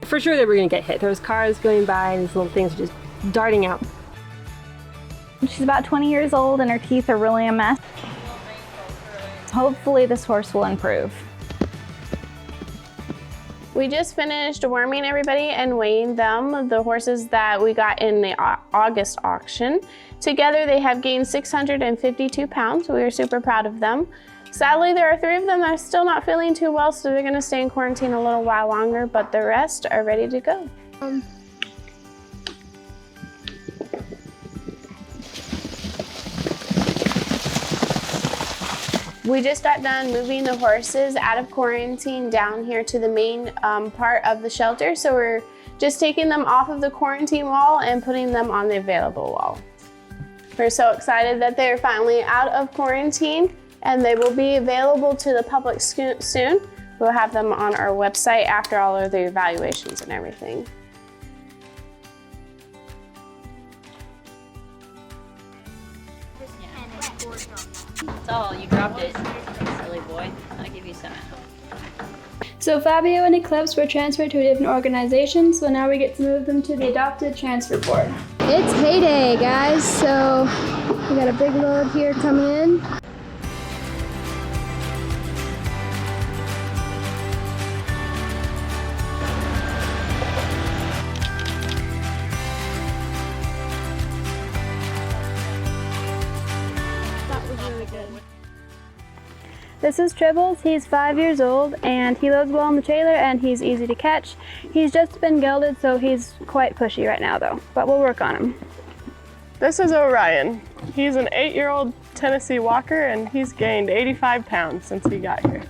For sure they were gonna get hit. There was cars going by and these little things were just darting out. She's about 20 years old and her teeth are really a mess. Hopefully this horse will improve. We just finished worming everybody and weighing them, the horses that we got in the August auction. Together they have gained 652 pounds. We are super proud of them. Sadly, there are 3 of them that are still not feeling too well, so they're gonna stay in quarantine a little while longer, but the rest are ready to go. We just got done moving the horses out of quarantine down here to the main part of the shelter. So we're just taking them off of the quarantine wall and putting them on the available wall. We're so excited that they're finally out of quarantine and they will be available to the public soon. We'll have them on our website after all of the evaluations and everything. Oh, you dropped it, silly boy. I'll give you some. So Fabio and Eclipse were transferred to a different organization, so now we get to move them to the Adopted Transfer Board. It's payday, guys, so we got a big load here coming in. This is Tribbles. He's 5 years old and he loads well in the trailer and he's easy to catch. He's just been gelded, so he's quite pushy right now though, but we'll work on him. This is Orion. He's an 8-year-old Tennessee Walker and he's gained 85 pounds since he got here.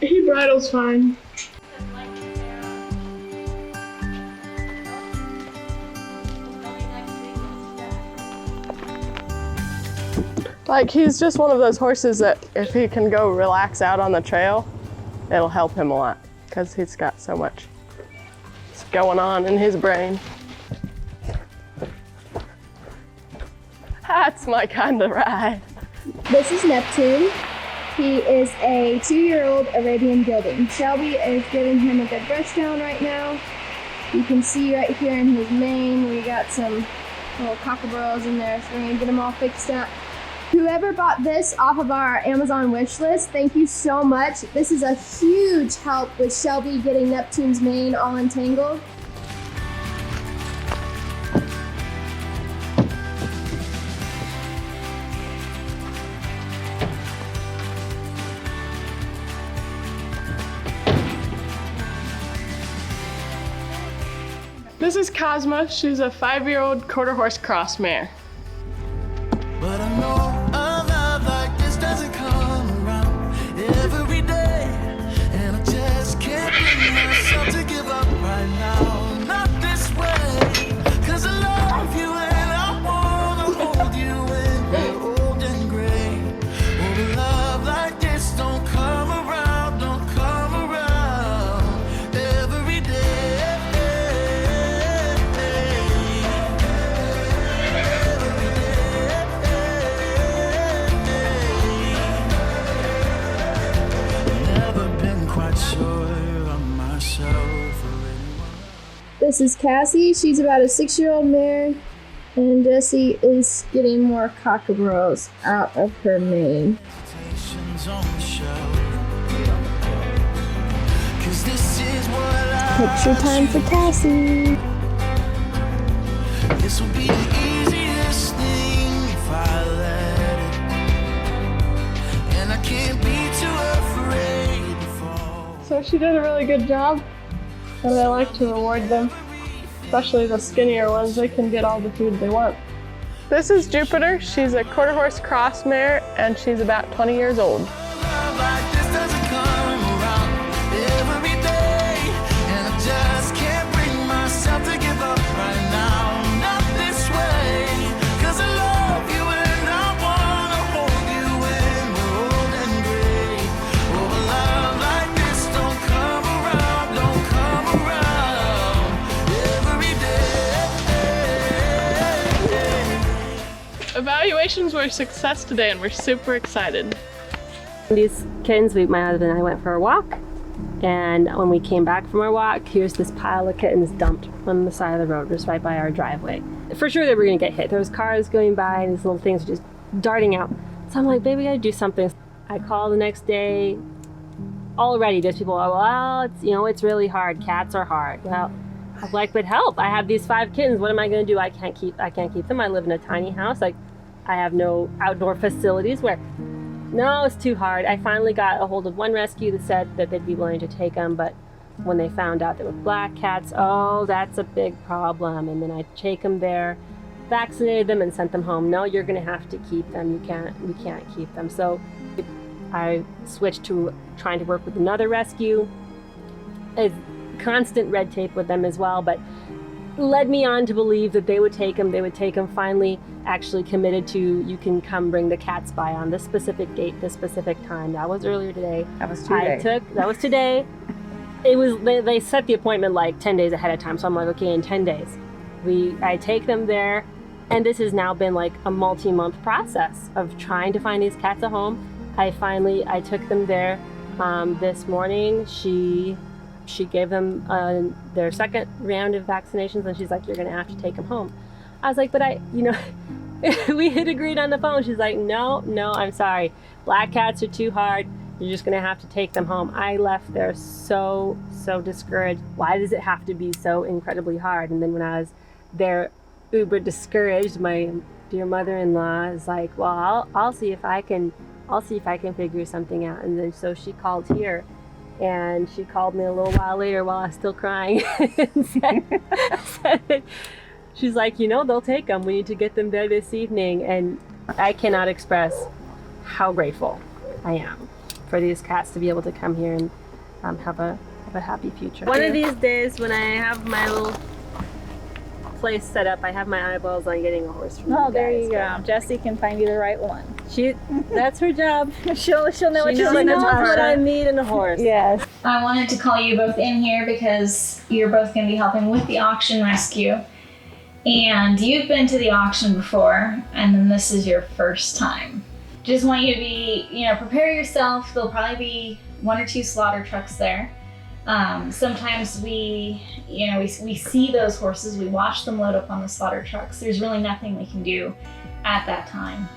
He bridles fine. Like, he's just one of those horses that if he can go relax out on the trail, it'll help him a lot because he's got so much going on in his brain. That's my kind of ride. This is Neptune. He is a 2-year-old Arabian gelding. Shelby is giving him a good brush down right now. You can see right here in his mane, we got some little cockaburros in there, so we're gonna get them all fixed up. Whoever bought this off of our Amazon wish list, thank you so much. This is a huge help with Shelby getting Neptune's mane all entangled. This is Cosma. She's a 5-year-old quarter horse cross mare. But I know a love like this doesn't come around every day, and I just can't bring myself to give up right now. Not this way, 'cause I love you and I wanna hold you when we're old and gray. Oh, a love like this don't come around, don't come around every day. This is Cassie. She's about a 6-year-old mare, and Jessie is getting more cockaburros out of her mane. Picture time for Cassie. This will be the easiest thing if I let it, and I can't be too afraid to fall. So she did a really good job, and I like to reward them, especially the skinnier ones. They can get all the food they want. This is Jupiter. She's a quarter horse cross mare, and she's about 20 years old. Love like this doesn't come around every day, and I just can't bring myself to give up right now. Not this way, 'cause I love you and I wanna hold you when we're old and gray. Oh, a love like this don't come around every day. Evaluations were a success today, and we're super excited. These kittens, my husband and I went for a walk, And when we came back from our walk, here's this pile of kittens dumped on the side of the road, just right by our driveway. For sure they were gonna get hit. There was cars going by and these little things were just darting out. So I'm like, babe, we gotta do something. I call the next day. Already there's people, well, it's really hard. Cats are hard. Well, I'm like, but help. I have these 5 kittens. What am I gonna do? I can't keep them. I live in a tiny house. Like, I have no outdoor facilities where, no, it's too hard. I finally got a hold of one rescue that said that they'd be willing to take them, but when they found out there were black cats, oh, that's a big problem. And then I take them there, vaccinated them, and sent them home. No, you're gonna have to keep them. We can't keep them. So I switched to trying to work with another rescue. It's constant red tape with them as well, but led me on to believe that they would take them. Finally actually committed to, you can come bring the cats by on this specific date, this specific time. That was earlier today. That was today. That was today. It was, they set the appointment like 10 days ahead of time. So I'm like, okay, in 10 days. I take them there, and this has now been like a multi-month process of trying to find these cats a home. I took them there this morning. She gave them their second round of vaccinations, and she's like, you're gonna have to take them home. I was like, but we had agreed on the phone. She's like, no, I'm sorry. Black cats are too hard. You're just gonna have to take them home. I left there so discouraged. Why does it have to be so incredibly hard? And then when I was there, uber discouraged, my dear mother-in-law is like, well, I'll see if I can figure something out. And then so she called here, and she called me a little while later while I was still crying and said, she's like, they'll take them. We need to get them there this evening. And I cannot express how grateful I am for these cats to be able to come here and have a happy future. One of these days when I have my little place set up, I have my eyeballs on getting a horse from you guys. There you go. Jessie can find you the right one. That's her job. She'll know what she's looking for. What I need in a horse. Yes. I wanted to call you both in here because you're both going to be helping with the auction rescue. And you've been to the auction before, and then this is your first time. Just want you to be, prepare yourself. There'll probably be 1 or 2 slaughter trucks there. Sometimes we see those horses, we watch them load up on the slaughter trucks. There's really nothing we can do at that time.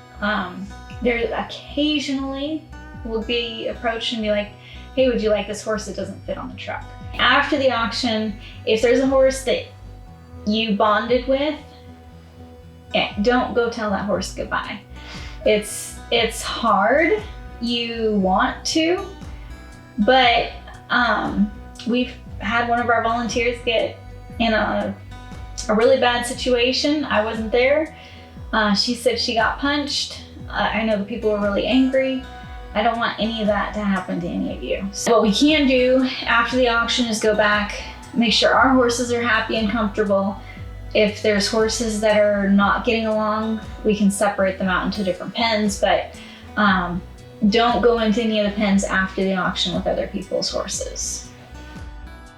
There occasionally will be approached and be like, hey, would you like this horse that doesn't fit on the truck? After the auction, if there's a horse that you bonded with, don't go tell that horse goodbye. It's hard, you want to, but we've had one of our volunteers get in a really bad situation. I wasn't there. She said she got punched. I know the people were really angry. I don't want any of that to happen to any of you. So what we can do after the auction is go back, make sure our horses are happy and comfortable. If there's horses that are not getting along, we can separate them out into different pens, but don't go into any of the pens after the auction with other people's horses.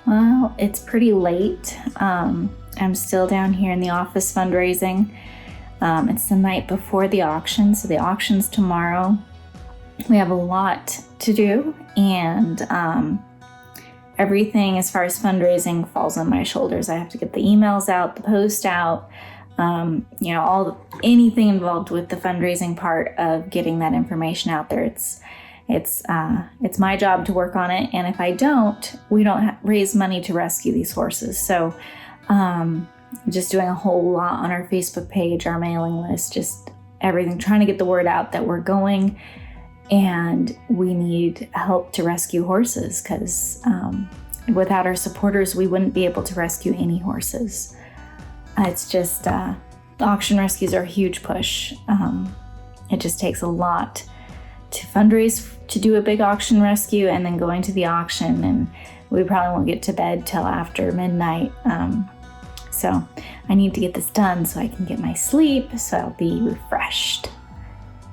Well, it's pretty late. I'm still down here in the office fundraising. It's the night before the auction, so the auction's tomorrow. We have a lot to do, and everything as far as fundraising falls on my shoulders. I have to get the emails out, the post out, anything involved with the fundraising part of getting that information out there. It's my job to work on it, and if I don't, we don't raise money to rescue these horses. So just doing a whole lot on our Facebook page, our mailing list, just everything, trying to get the word out that we're going and we need help to rescue horses, because without our supporters, we wouldn't be able to rescue any horses. It's just, the auction rescues are a huge push. It just takes a lot to fundraise to do a big auction rescue, and then going to the auction, and we probably won't get to bed till after midnight. So I need to get this done so I can get my sleep, so I'll be refreshed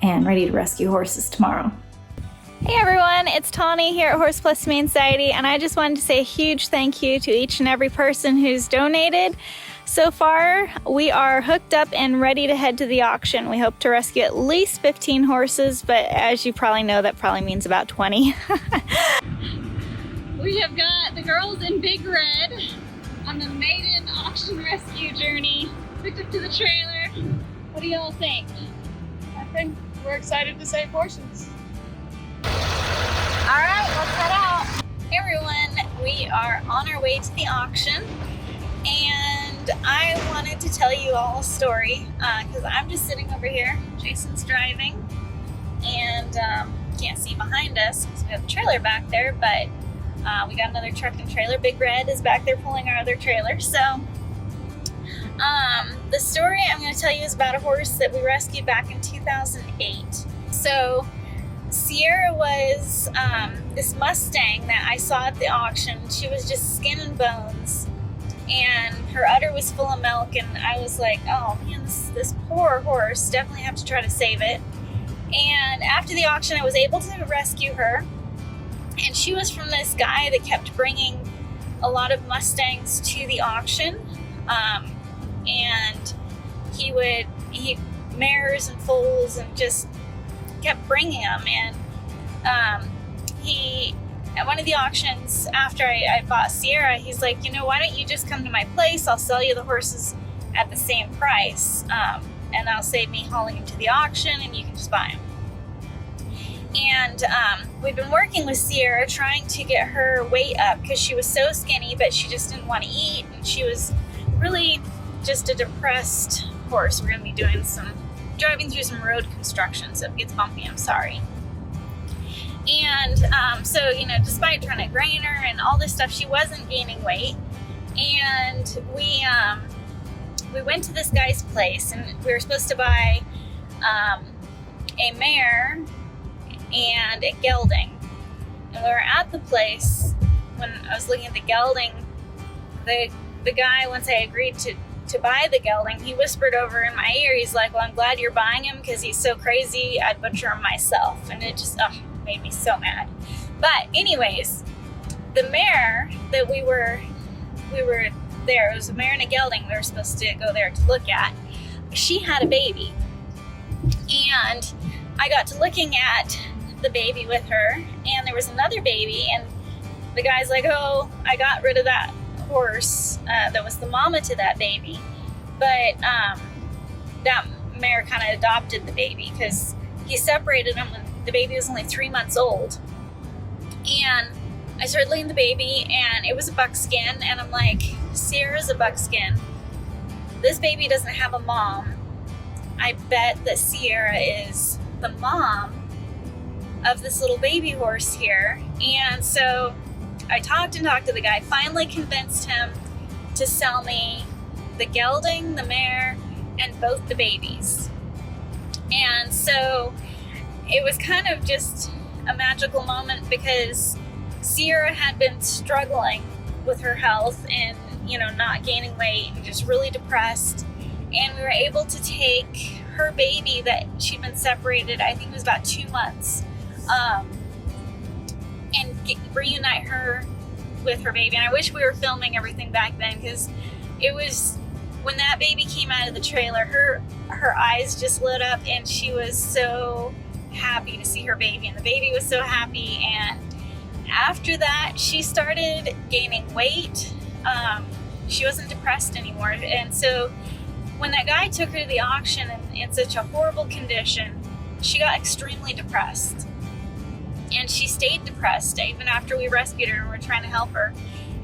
and ready to rescue horses tomorrow. Hey everyone, it's Tawny here at Plus Humane Society, and I just wanted to say a huge thank you to each and every person who's donated. So far, we are hooked up and ready to head to the auction. We hope to rescue at least 15 horses, but as you probably know, that probably means about 20. We have got the girls in Big Red on the maiden auction rescue journey. Hooked up to the trailer. What do y'all think? I think we're excited to save horses. All right, let's head out. Hey everyone, we are on our way to the auction, and I wanted to tell you all a story because I'm just sitting over here. Jason's driving, and can't see behind us because we have the trailer back there, but we got another truck and trailer. Big Red is back there pulling our other trailer. So the story I'm going to tell you is about a horse that we rescued back in 2008. So Sierra was this Mustang that I saw at the auction. She was just skin and bones, and her udder was full of milk, and I was like, oh man, this poor horse, definitely have to try to save it. And after the auction, I was able to rescue her, and she was from this guy that kept bringing a lot of Mustangs to the auction, and he mares and foals and just kept bringing them. And at one of the auctions after I bought Sierra, he's like, you know, why don't you just come to my place? I'll sell you the horses at the same price, and that'll save me hauling them to the auction, and you can just buy them. And we've been working with Sierra trying to get her weight up because she was so skinny, but she just didn't want to eat, and she was really just a depressed horse. We're going to be driving through some road construction, so if it gets bumpy, I'm sorry. And so, you know, despite trying to grain her and all this stuff, she wasn't gaining weight. And we went to this guy's place, and we were supposed to buy a mare and a gelding. And we were at the place when I was looking at the gelding. The guy, once I agreed to buy the gelding, he whispered over in my ear, he's like, well, I'm glad you're buying him because he's so crazy, I'd butcher him myself. And it just made me so mad. But anyways, the mare that we were there, it was a mare and a gelding we were supposed to go there to look at. She had a baby, and I got to looking at the baby with her, and there was another baby, and the guy's like, oh, I got rid of that horse that was the mama to that baby, but that mare kind of adopted the baby because he separated them when the baby was only 3 months old. And I started looking at the baby, and it was a buckskin, and I'm like, Sierra's a buckskin. This baby doesn't have a mom. I bet that Sierra is the mom of this little baby horse here. And so I talked to the guy, finally convinced him to sell me the gelding, the mare, and both the babies. And so it was kind of just a magical moment because Sierra had been struggling with her health and, you know, not gaining weight and just really depressed. And we were able to take her baby that she'd been separated, I think it was about 2 months, and reunite her with her baby. And I wish we were filming everything back then, because it was, when that baby came out of the trailer, her eyes just lit up, and she was so happy to see her baby, and the baby was so happy. And after that, she started gaining weight. She wasn't depressed anymore. And so when that guy took her to the auction in such a horrible condition, she got extremely depressed. And she stayed depressed even after we rescued her and were trying to help her.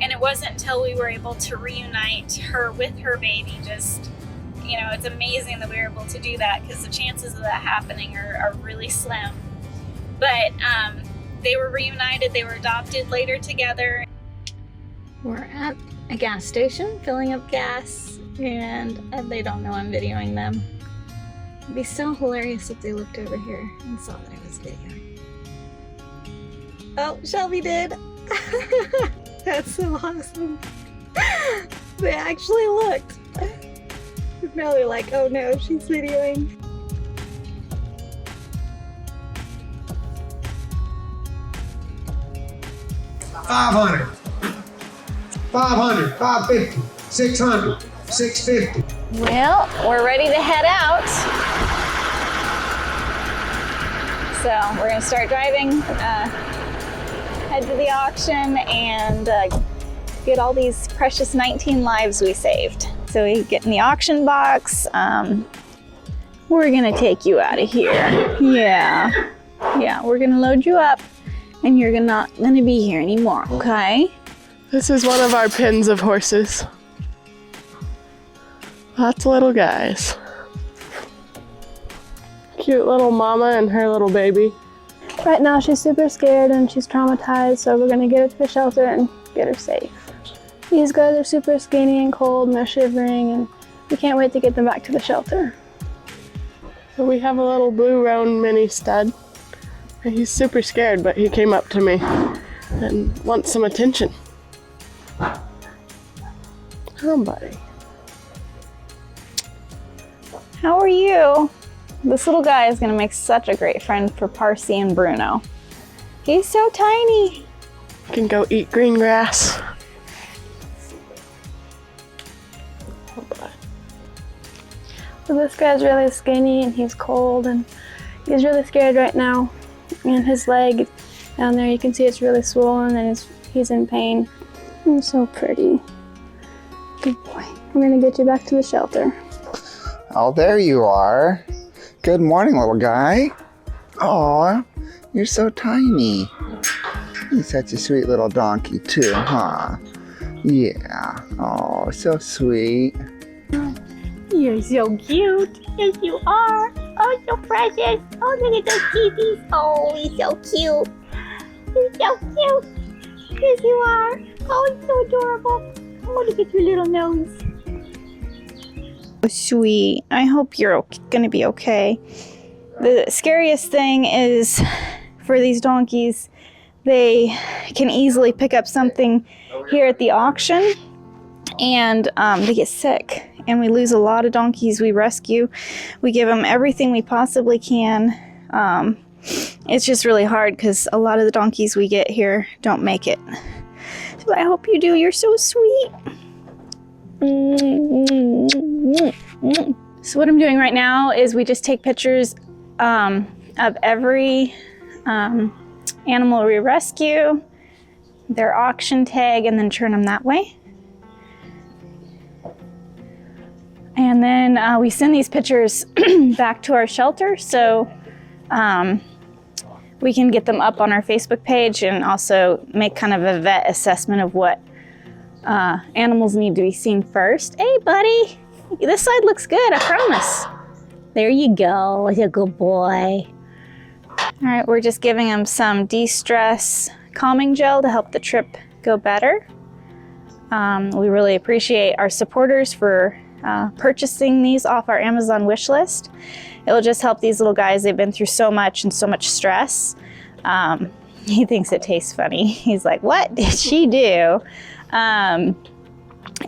And it wasn't until we were able to reunite her with her baby, just, you know, it's amazing that we were able to do that, because the chances of that happening are really slim. But they were reunited, they were adopted later together. We're at a gas station filling up gas, and they don't know I'm videoing them. It'd be so hilarious if they looked over here and saw that I was videoing. Oh, Shelby did. That's so awesome. They actually looked. Now they're like, oh no, she's videoing. $500, $500, $550, $600, $650. Well, we're ready to head out. So we're gonna start driving. head to the auction and get all these precious 19 lives we saved. So we get in the auction box. We're gonna take you out of here. Yeah, we're gonna load you up and you're not gonna be here anymore, okay? This is one of our pens of horses. Lots of little guys. Cute little mama and her little baby. Right now she's super scared and she's traumatized, so we're gonna get her to the shelter and get her safe. These guys are super skinny and cold and they're shivering, and we can't wait to get them back to the shelter. So we have a little blue roan mini stud. He's super scared, but he came up to me and wants some attention. Come, buddy. How are you? This little guy is gonna make such a great friend for Parsi and Bruno. He's so tiny. Can go eat green grass. So this guy's really skinny and he's cold and he's really scared right now. And his leg down there, you can see it's really swollen and he's in pain. He's so pretty. Good boy. We're gonna get you back to the shelter. Oh, there you are. Good morning, little guy. Aw, you're so tiny. You're such a sweet little donkey too, huh? Yeah. Oh, so sweet. You're so cute. Yes, you are. Oh, so precious. Oh, look at those teethies. Oh, he's so cute. He's so cute. Yes, you are. Oh, he's so adorable. Oh, look at your little nose. Sweet. I hope you're gonna be okay. The scariest thing is for these donkeys, they can easily pick up something here at the auction and they get sick, and we lose a lot of donkeys we rescue. We give them everything we possibly can. It's just really hard because a lot of the donkeys we get here don't make it. So I hope you do. You're so sweet. So what I'm doing right now is we just take pictures of every animal we rescue, their auction tag, and then turn them that way. And then we send these pictures back to our shelter so we can get them up on our Facebook page and also make kind of a vet assessment of what animals need to be seen first. Hey, buddy, this side looks good, I promise. There you go, you're a good boy. All right, we're just giving him some de-stress calming gel to help the trip go better. We really appreciate our supporters for purchasing these off our Amazon wish list. It will just help these little guys. They've been through so much and so much stress. He thinks it tastes funny. He's like, what did she do?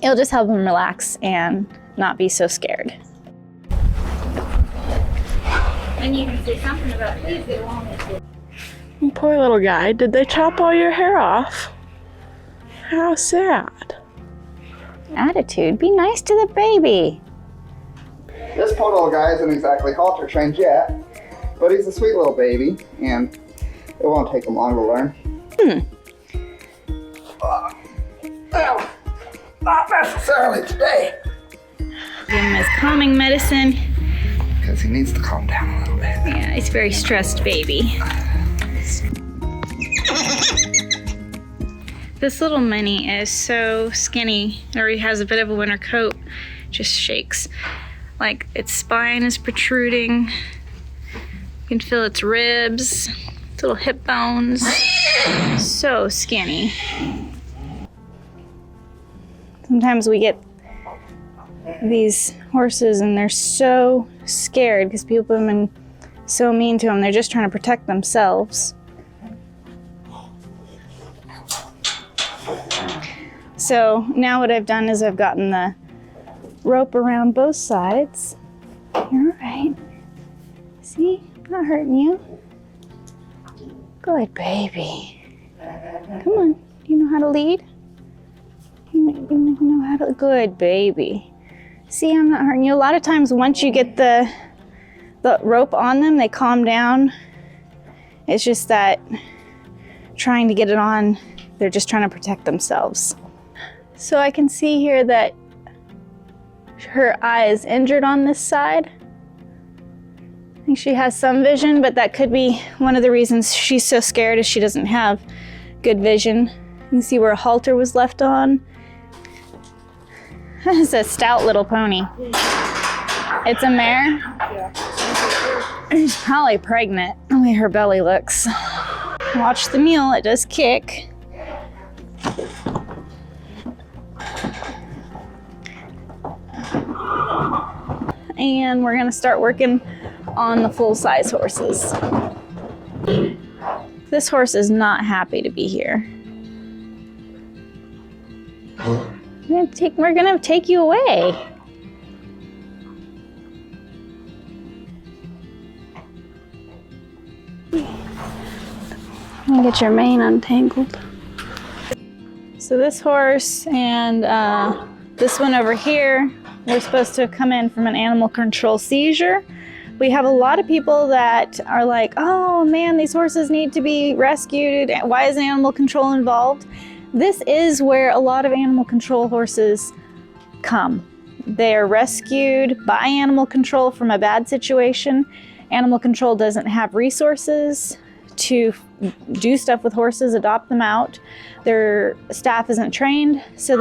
It'll just help him relax and not be so scared. And you can say something about, please get along with it. Poor little guy. Did they chop all your hair off? How sad. Attitude. Be nice to the baby. This poor little guy isn't exactly halter trained yet, but he's a sweet little baby, and it won't take him long to learn. Well, not necessarily today. Give him his calming medicine. Because he needs to calm down a little bit. Yeah, he's a very stressed baby. This little mini is so skinny, or he has a bit of a winter coat, just shakes. Like its spine is protruding. You can feel its ribs, its little hip bones. So skinny. Sometimes we get these horses and they're so scared because people have been so mean to them. They're just trying to protect themselves. So now what I've done is I've gotten the rope around both sides. You're all right. See, not hurting you. Good baby. Come on, you know how to lead? You know how to, good baby. See, I'm not hurting you. A lot of times once you get the rope on them, they calm down. It's just that trying to get it on. They're just trying to protect themselves. So I can see here that her eye is injured on this side. I think she has some vision, but that could be one of the reasons she's so scared is she doesn't have good vision. You can see where a halter was left on. It's a stout little pony. It's a mare? Yeah. She's probably pregnant, the way her belly looks. Watch the mule, it does kick. And we're gonna start working on the full-size horses. This horse is not happy to be here. We're gonna take you away. And get your mane untangled. So this horse and this one over here, we're supposed to come in from an animal control seizure. We have a lot of people that are like, oh man, these horses need to be rescued. Why is animal control involved? This is where a lot of animal control horses come. They are rescued by animal control from a bad situation. Animal control doesn't have resources to do stuff with horses, adopt them out. Their staff isn't trained, so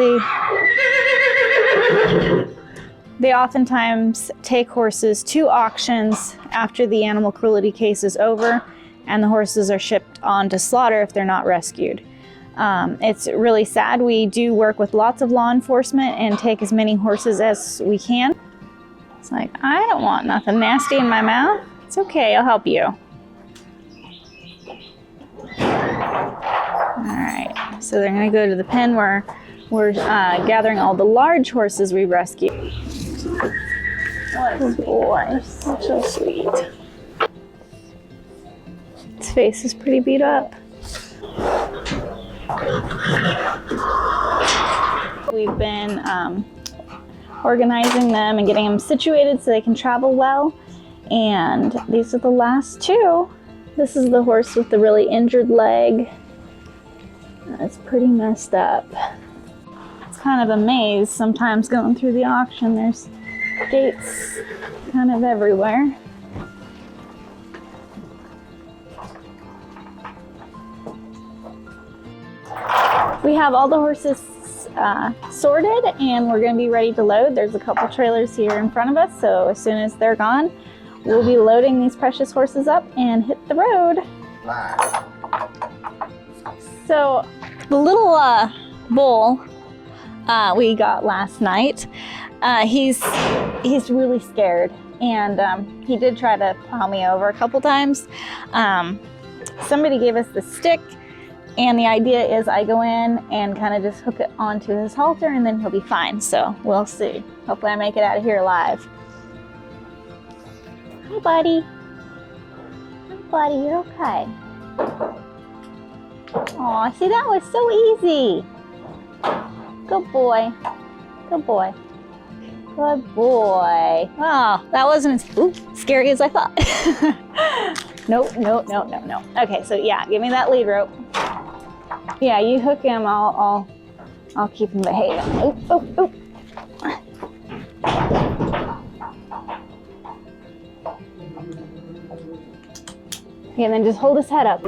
they oftentimes take horses to auctions after the animal cruelty case is over, and the horses are shipped on to slaughter if they're not rescued. It's really sad. We do work with lots of law enforcement and take as many horses as we can. It's like, I don't want nothing nasty in my mouth. It's okay, I'll help you. All right, so they're gonna go to the pen where we're gathering all the large horses we rescue. What a boy, so sweet. His face is pretty beat up. We've been organizing them and getting them situated so they can travel well. And these are the last two. This is the horse with the really injured leg. It's pretty messed up. It's kind of a maze sometimes going through the auction. There's gates kind of everywhere. We have all the horses sorted and we're going to be ready to load. There's a couple trailers here in front of us, so as soon as they're gone, we'll be loading these precious horses up and hit the road. So the little bull we got last night, he's really scared, and he did try to plow me over a couple times. Somebody gave us the stick, and the idea is I go in and kind of just hook it onto his halter and then he'll be fine. So we'll see. Hopefully I make it out of here alive. Hi, buddy. Hi, buddy, you're okay. Aw, see, that was so easy. Good boy. Good boy. Good boy. Oh, that wasn't as scary as I thought. Nope. Okay, so yeah, give me that lead rope. Yeah, you hook him, I'll keep him behaving. Oh. Okay, and then just hold his head up.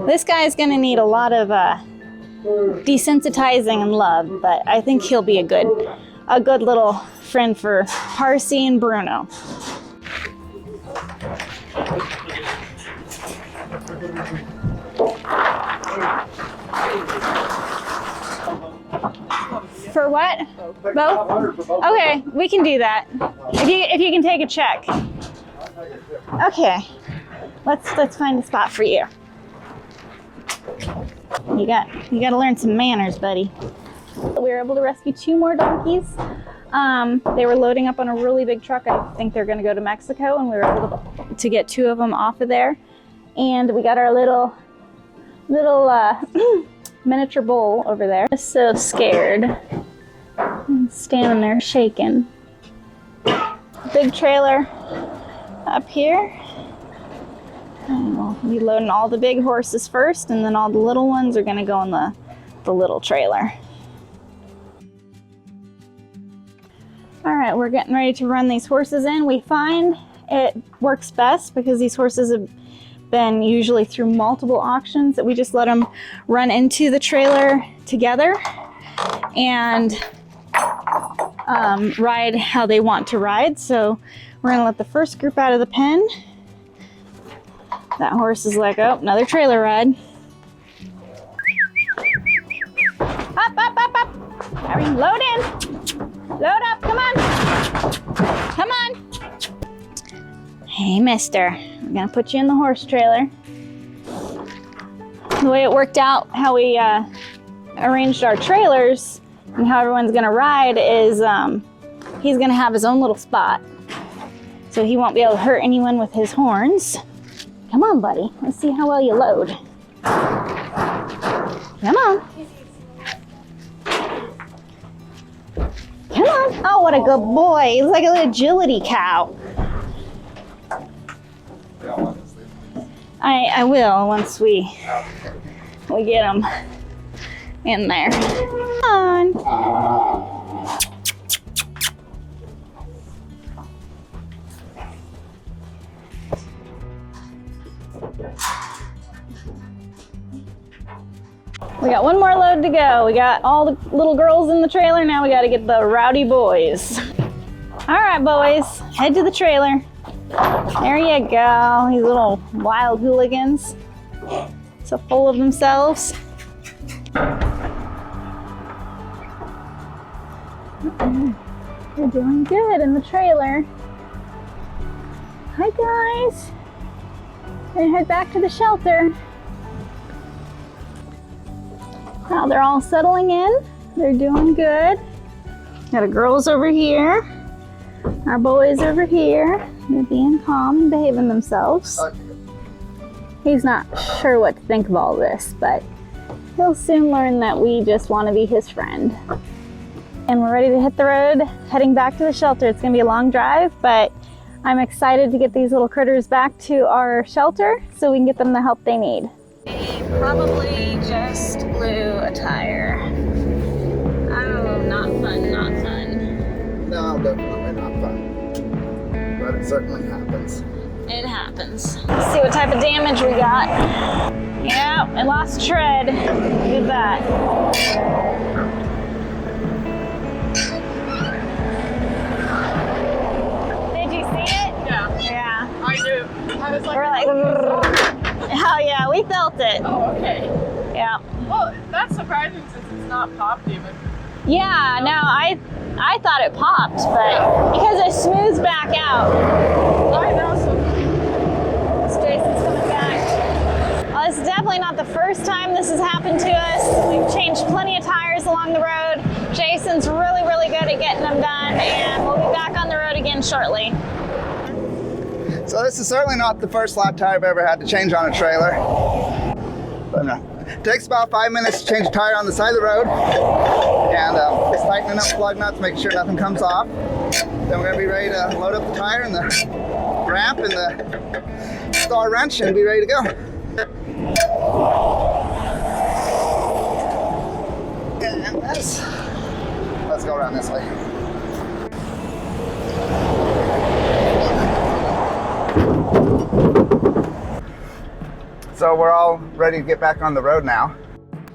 This guy's gonna need a lot of desensitizing and love, but I think he'll be a good little friend for Parsi and Bruno. For what? Both? Okay, we can do that. If you can take a check. Okay. Let's find a spot for you. You got to learn some manners, buddy. We were able to rescue 2 more donkeys. They were loading up on a really big truck. I think they're going to go to Mexico, and we were able to get 2 of them off of there. And we got our little miniature bull over there. I'm so scared. I'm standing there shaking. Big trailer up here. And we'll We loading all the big horses first, and then all the little ones are gonna go in the little trailer. All right, we're getting ready to run these horses in. We find it works best because these horses have been usually through multiple auctions that we just let them run into the trailer together and ride how they want to ride. So we're gonna let the first group out of the pen. That horse is like, oh, another trailer ride. Up, up, up, up. Hurry, load in. Load up, come on. Come on. Hey, mister, I'm gonna put you in the horse trailer. The way it worked out, how we arranged our trailers and how everyone's gonna ride is he's gonna have his own little spot. So he won't be able to hurt anyone with his horns. Come on, buddy, let's see how well you load. Come on. Come on. Oh, what a good boy. He's like a little agility cow. I will once we get him in there. Come on. We got one more load to go. We got all the little girls in the trailer. Now we got to get the rowdy boys. All right, boys, head to the trailer. There you go. These little wild hooligans. So full of themselves. They're doing good in the trailer. Hi, guys. We're gonna head back to the shelter. Now they're all settling in. They're doing good. Got our girls over here. Our boys over here. They're being calm and behaving themselves. He's not sure what to think of all this, but he'll soon learn that we just want to be his friend. And we're ready to hit the road, heading back to the shelter. It's gonna be a long drive, but I'm excited to get these little critters back to our shelter so we can get them the help they need. They probably just blew a tire. Oh, not fun, not fun. No, definitely not fun. But it certainly happens. It happens. Let's see what type of damage we got. Yeah, it lost tread. Look at that. Did you see it? Yeah. Yeah. I do. I was like, We're like, oh yeah, we felt it. oh, okay. Yeah. Well, that's surprising since it's not popped even. Yeah, no, I thought it popped, but because it smooths back out. I know, so Jason's coming back. Well, this is definitely not the first time this has happened to us. We've changed plenty of tires along the road. Jason's really, really good at getting them done, and we'll be back on the road again shortly. So this is certainly not the first flat tire I've ever had to change on a trailer. But no. It takes about 5 minutes to change a tire on the side of the road. And just tightening up plug nuts, making sure nothing comes off. Then we're gonna be ready to load up the tire and the ramp and the star wrench and be ready to go. And let's go around this way. So we're all ready to get back on the road now.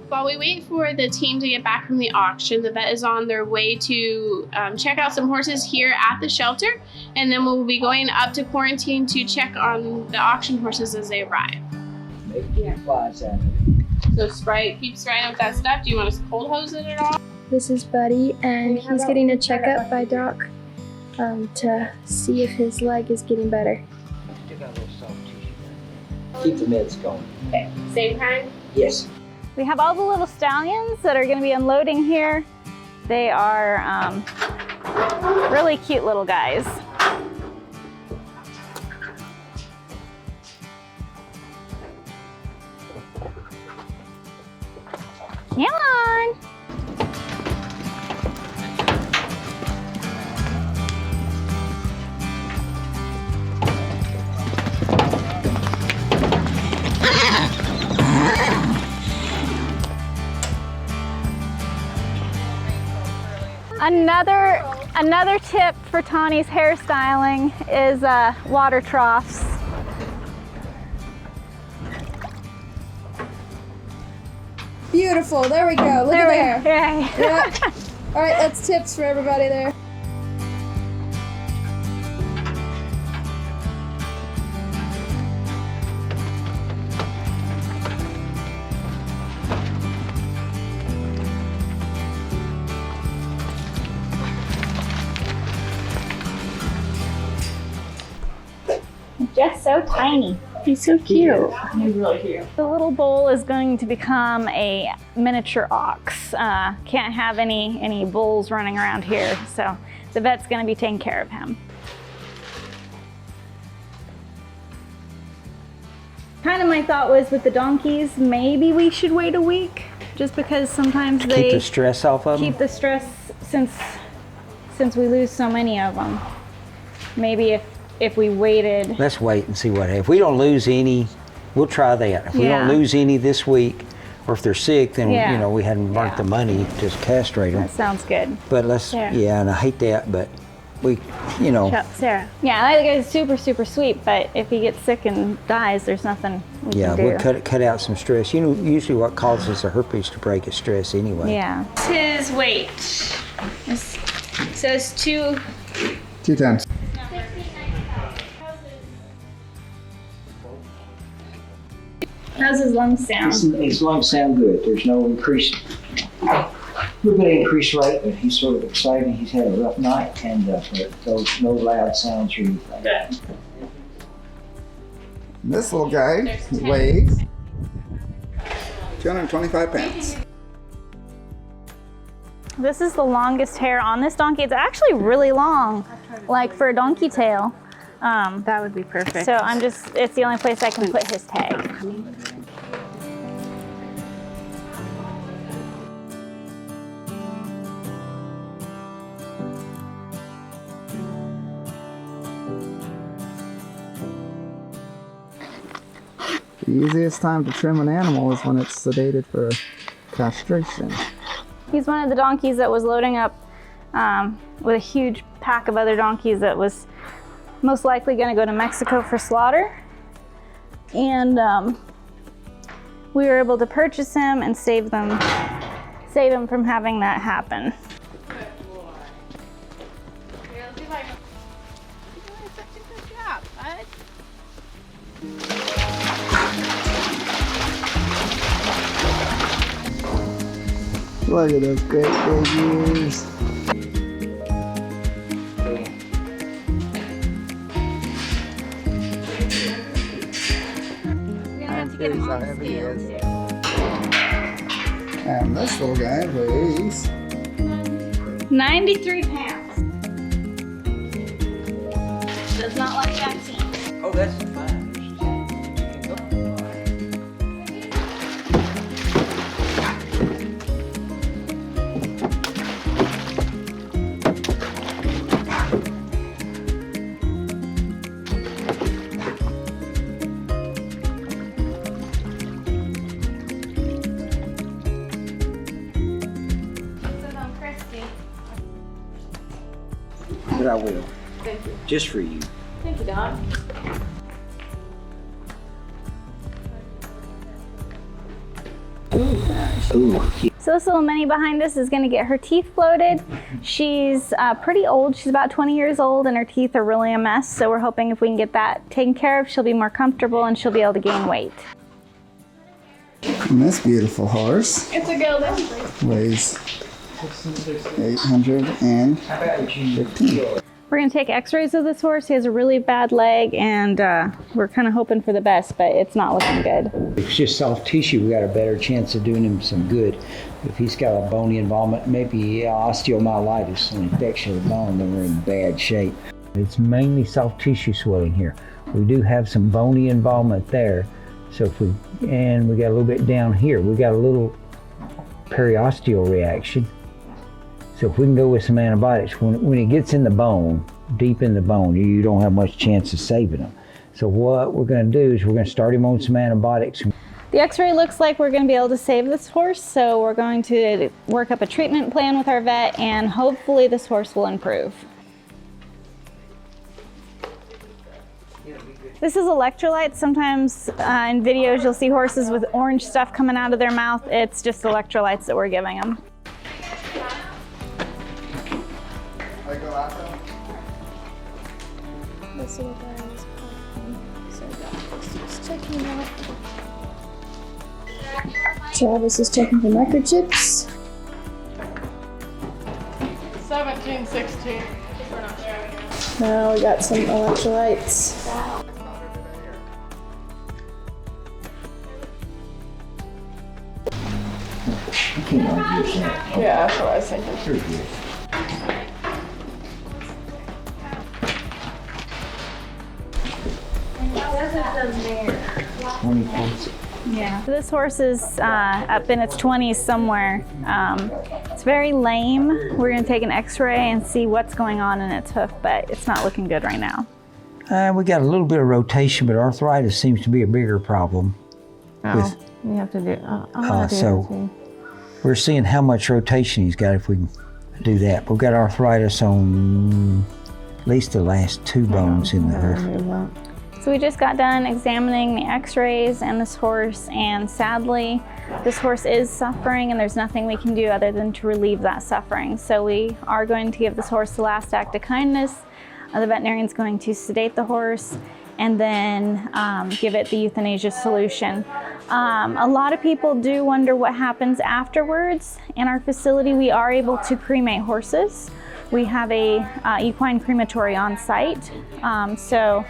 While we wait for the team to get back from the auction, the vet is on their way to check out some horses here at the shelter, and then we'll be going up to quarantine to check on the auction horses as they arrive. So keep spraying with that stuff. Do you want us to cold hose it at all? This is Buddy, and he's getting a checkup by Doc to see if his leg is getting better. Keep the meds going. Okay, same kind? Yes. We have all the little stallions that are going to be unloading here. They are really cute little guys. Come on. Another tip for Tawny's hairstyling is water troughs. Beautiful. There we go. Look at there. Yay. Yep. All right, that's tips for everybody there. Just so tiny. He's so cute. He's really cute. The little bull is going to become a miniature ox. Can't have any bulls running around here, so the vet's going to be taking care of him. Kind of my thought was with the donkeys, maybe we should wait a week, just because sometimes they keep the stress off of them. Keep the stress since we lose so many of them. Maybe if we waited. Let's wait and see what happens. If we don't lose any, we'll try that. If we don't lose any this week, or if they're sick, then you know we hadn't burnt the money to castrate them. That sounds good. But let's, and I hate that, but we, you know. Sarah. Yeah, that guy's super, super sweet, but if he gets sick and dies, there's nothing we can do. We'll cut out some stress. You know, usually what causes a herpes to break is stress anyway. Yeah. His weight. It says 2 tons. How's his lungs sound? His lungs sound good. There's no increase. A little bit of increased rate, but he's sort of excited. He's had a rough night, and those no loud sounds or anything. This little guy weighs 225 pounds. This is the longest hair on this donkey. It's actually really long, like for a donkey tail. That would be perfect. So it's the only place I can put his tag. The easiest time to trim an animal is when it's sedated for castration. He's one of the donkeys that was loading up with a huge pack of other donkeys that was most likely going to go to Mexico for slaughter. And we were able to purchase him and save him from having that happen. Look at those great big ears. Here's how heavy he is. And this little guy weighs 93 pounds. Does not like vaccines. Oh, that's fine. But I will. Thank you. Just for you. Thank you, Don. Ooh. So this little mini behind us is going to get her teeth floated. She's pretty old. She's about 20 years old and her teeth are really a mess. So we're hoping if we can get that taken care of, she'll be more comfortable and she'll be able to gain weight. And this beautiful horse It's a Gelding. weighs 815. We're going to take x-rays of this horse. He has a really bad leg and we're kind of hoping for the best, but it's not looking good. If it's just soft tissue, we got a better chance of doing him some good. If he's got a bony involvement, maybe osteomyelitis, an infection of the bone, then we're in bad shape. It's mainly soft tissue swelling here. We do have some bony involvement there. So we got a little bit down here. We got a little periosteal reaction. So if we can go with some antibiotics, when it gets in the bone, deep in the bone, you don't have much chance of saving them. So what we're going to do is we're going to start him on some antibiotics. The x-ray looks like we're going to be able to save this horse, so we're going to work up a treatment plan with our vet, and hopefully this horse will improve. This is electrolytes. Sometimes in videos you'll see horses with orange stuff coming out of their mouth. It's just electrolytes that we're giving them. Let's see what that is. So just checking out. Travis is checking for microchips. 17, 16. Now we got some electrolytes. Yeah, that's what I was thinking. Pretty good. Yeah. This horse is up in its 20s somewhere. It's very lame. We're going to take an x-ray and see what's going on in its hoof, but it's not looking good right now. We got a little bit of rotation, but arthritis seems to be a bigger problem. Oh, you have to do so we're seeing how much rotation he's got if we can do that. We've got arthritis on at least the last 2 bones in the hoof. So we just got done examining the x-rays and this horse, and sadly this horse is suffering and there's nothing we can do other than to relieve that suffering. So we are going to give this horse the last act of kindness. The veterinarian's going to sedate the horse and then give it the euthanasia solution. A lot of people do wonder what happens afterwards. In our facility we are able to cremate horses. We have a equine crematory on site. So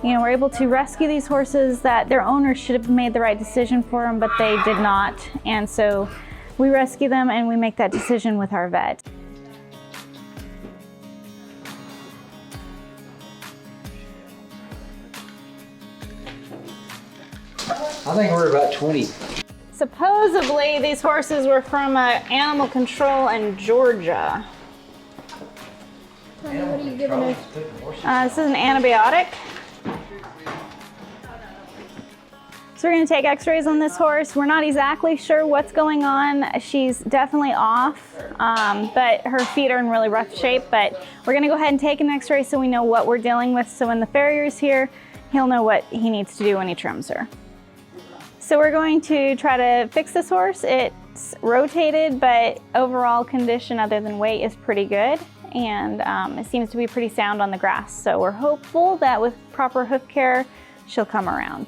you know, we're able to rescue these horses that their owners should have made the right decision for them, but they did not. And so we rescue them and we make that decision with our vet. I think we're about 20. Supposedly these horses were from animal control in Georgia. What are you giving her? This is an antibiotic. So we're going to take x-rays on this horse. We're not exactly sure what's going on. She's definitely off, but her feet are in really rough shape. But we're going to go ahead and take an x-ray so we know what we're dealing with. So when the farrier's here, he'll know what he needs to do when he trims her. So we're going to try to fix this horse. It's rotated, but overall condition other than weight is pretty good. And it seems to be pretty sound on the grass. So we're hopeful that with proper hoof care, she'll come around.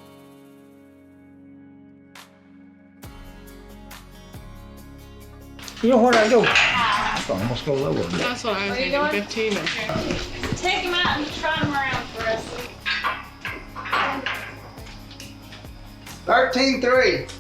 You know what, I almost go lower. That's what I was thinking, 15 and Take him out and trot him around for us. 13-3.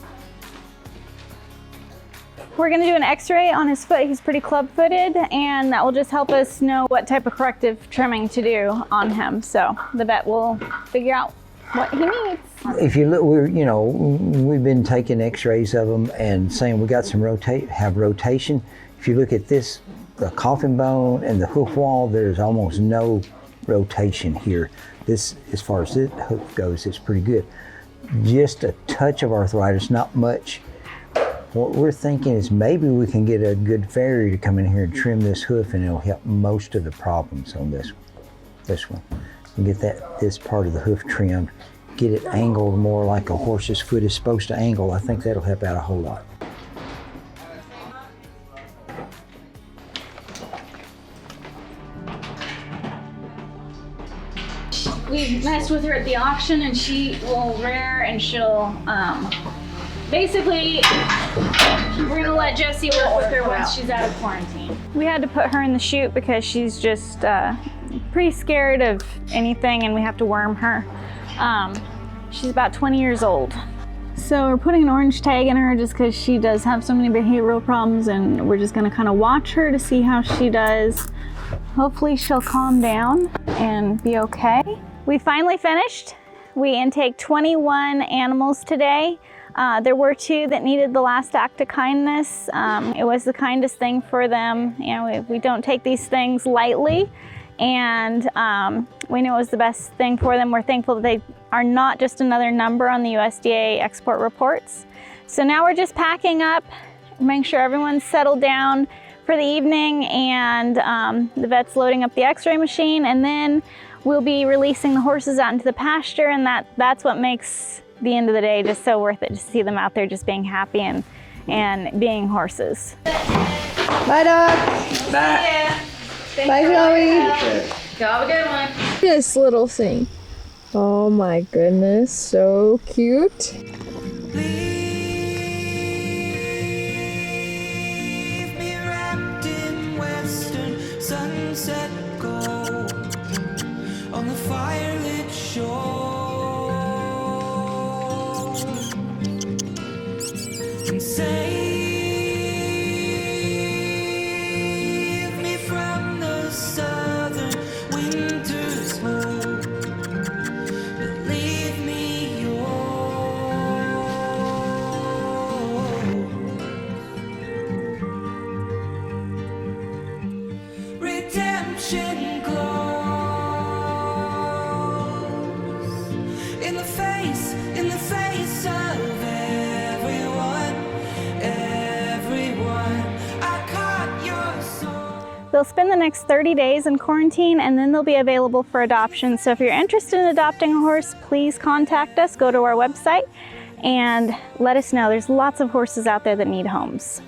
We're going to do an x-ray on his foot. He's pretty club-footed, and that will just help us know what type of corrective trimming to do on him. So the vet will figure out what he needs. If you look, we've been taking x-rays of them and saying we got some rotation. If you look at this, the coffin bone and the hoof wall, there's almost no rotation here. This, as far as this hoof goes, it's pretty good. Just a touch of arthritis, not much. What we're thinking is maybe we can get a good farrier to come in here and trim this hoof, and it'll help most of the problems on this one. And get this part of the hoof trimmed, get it angled more like a horse's foot is supposed to angle. I think that'll help out a whole lot. We messed with her at the auction, and she will rear, and she'll basically, we're gonna let Jessie work with her once she's out of quarantine. We had to put her in the chute because she's just pretty scared of anything, and we have to worm her. She's about 20 years old. So we're putting an orange tag in her just because she does have so many behavioral problems, and we're just gonna kind of watch her to see how she does. Hopefully she'll calm down and be okay. We finally finished. We intake 21 animals today. There were 2 that needed the last act of kindness. It was the kindest thing for them. You know, we don't take these things lightly. and we knew it was the best thing for them. We're thankful that they are not just another number on the USDA export reports. So now we're just packing up, making sure everyone's settled down for the evening, and the vet's loading up the x-ray machine, and then we'll be releasing the horses out into the pasture, and that's what makes the end of the day just so worth it, to see them out there just being happy and being horses. Bye, Doc. Bye. Bye, Chloe. Go have a good one. This little thing. Oh my goodness, so cute. Sunset gold on the firelit shore, and save me from the southern winter's hold, but leave me yours. Redemption glows in the face of everyone. I caught your soul. They'll spend the next 30 days in quarantine, and then they'll be available for adoption. So if you're interested in adopting a horse, please contact us. Go to our website and let us know. There's lots of horses out there that need homes.